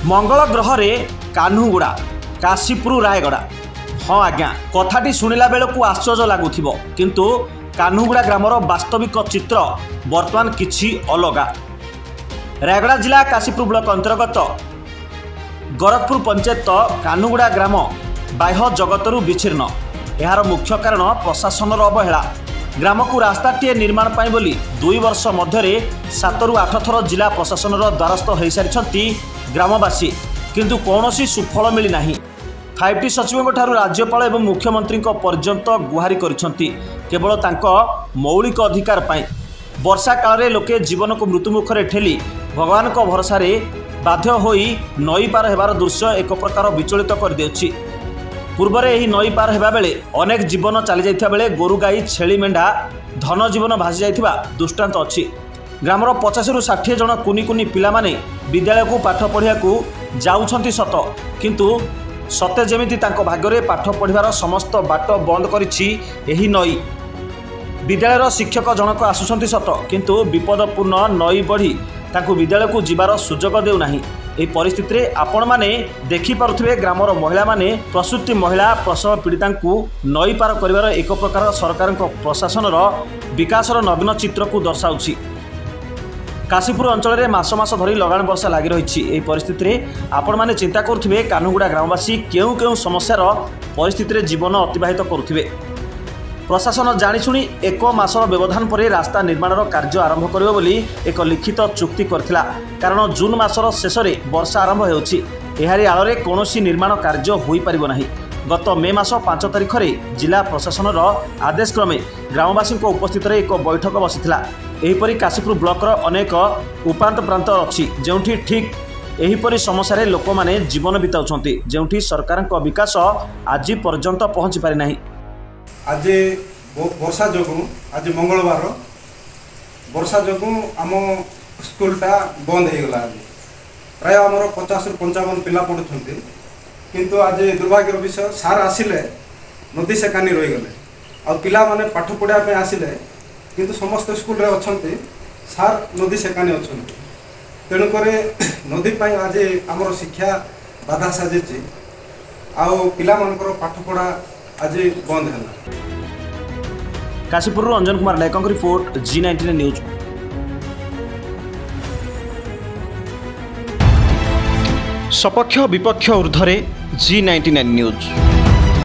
मंगल ग्रह रे कान्हुगुड़ा काशीपुर रायगड़ा। हाँ आज्ञा कथाटी शुणिला बेलू आश्चर्य लगुथिबो, किंतु कान्हुगुड़ा ग्रामर वास्तविक चित्र बर्तमान किछि अलगा। रायगड़ा जिला काशीपुर ब्लॉक अंतर्गत गरखपुर पंचायत कान्हुगुड़ा ग्राम बाह्य जगतरू विच्छिन्न। यार मुख्य कारण प्रशासन अवहेला। ग्राम को रास्ताटीए निर्माण पाई बोली 2 वर्ष मध्य 7 ରୁ 8 थर जिला प्रशासन द्वारस्थ हो सारी ग्रामवासी, किंतु कौनसी सुफल मिलना। 5T सचिवों राज्यपाल एवं मुख्यमंत्री पर्यंत गुहारी करिसेंती केवल तांको मौलिक अधिकार पाई। वर्षा काल रे लोके जीवन को मृत्युमुखरे ठेली भगवान को भरोसा रे बाध्य होई नई पार हेबार दृश्य एक प्रकार विचलित कर देउछि। पूर्व यही नई पार हेबा बेले अनेक जीवन चली जाइथिबा बेले गोरु गाई छेली मेंढा धन जीवन भासी जाइथिबा दृष्टांत अछि। ग्रामर 50 ରୁ 60 जन कुनी कुनी पिला माने विद्यालय को पाठ पढ़िया को जाउछंती सत, किंतु सते जेमिति तांको भाग्य पाठ पढ़िबार समस्त बाट बंद करिछि एही नई। विद्यालय शिक्षक जनक आसुछंती सत, किंतु विपदपूर्ण नई बढ़ी तांको विद्यालय को जिबार सुजोग देउ नाही। एही परिस्थिति रे आपण माने देखि पारुथिबे ग्रामर महिला माने प्रसूति महिला प्रसव पीड़िता को नई पार करिवार एक प्रकार सरकार प्रशासन विकासर नग्न चित्र को दर्शाउछि। काशीपुर अंचल में मास मास धरी लगाण वर्षा लगी रही। परिस्थिति में आपण माने चिंता करुथिबे कान्हुगुड़ा ग्रामवासी केउ केउ समस्यार परिस्थिति में जीवन अतिबाहित करुथिबे। प्रशासन जानिशुणी 1 मासर व्यवधान पर रास्ता निर्माणर कार्य आरंभ करियो बोली एक लिखित चुक्ति करथिला, कारण जून मासर शेष में वर्षा आरंभ होउछि। एहारी आଳରେ कौनसी निर्माण कार्य होई परिबो नाही। गत मे मास 5 तारिख में जिला प्रशासन आदेश क्रमे ग्रामवासी उपस्थित एक बैठक बसिथिला। एहीपरि काशीपुर ब्लॉकर अनेक उपांत प्रांत अच्छी जोठी ठीक एहीपरि समस्या लोक माने जीवन बिताउछंती, जोठी सरकार विकास आज पर्यंत पहुँची पारि नाही। आज वर्षा जो आज मंगलवार वर्षा जो आम स्कूलटा बंद हो गला। प्राय आम 50 ରୁ 55 पिला पढ़ुंट, किंतु आज दुर्भाग्यर विषय सार आसिले नदी सेकानी रहीगले। आ पिला माने पाठ पढ़ापे आसिले, किंतु समस्त स्कूल रे अछंती सार नदी सेकानी अछंती। तेणुक नदी पाई आज आमर शिक्षा बाधा साजिची। आउ पिला मानकर पाठ पढ़ा आज बंद है। काशीपुर अंजन Kumar Nayak report G19 news. सपक्ष विपक्ष ऊर्ध्वे G19 न्यूज।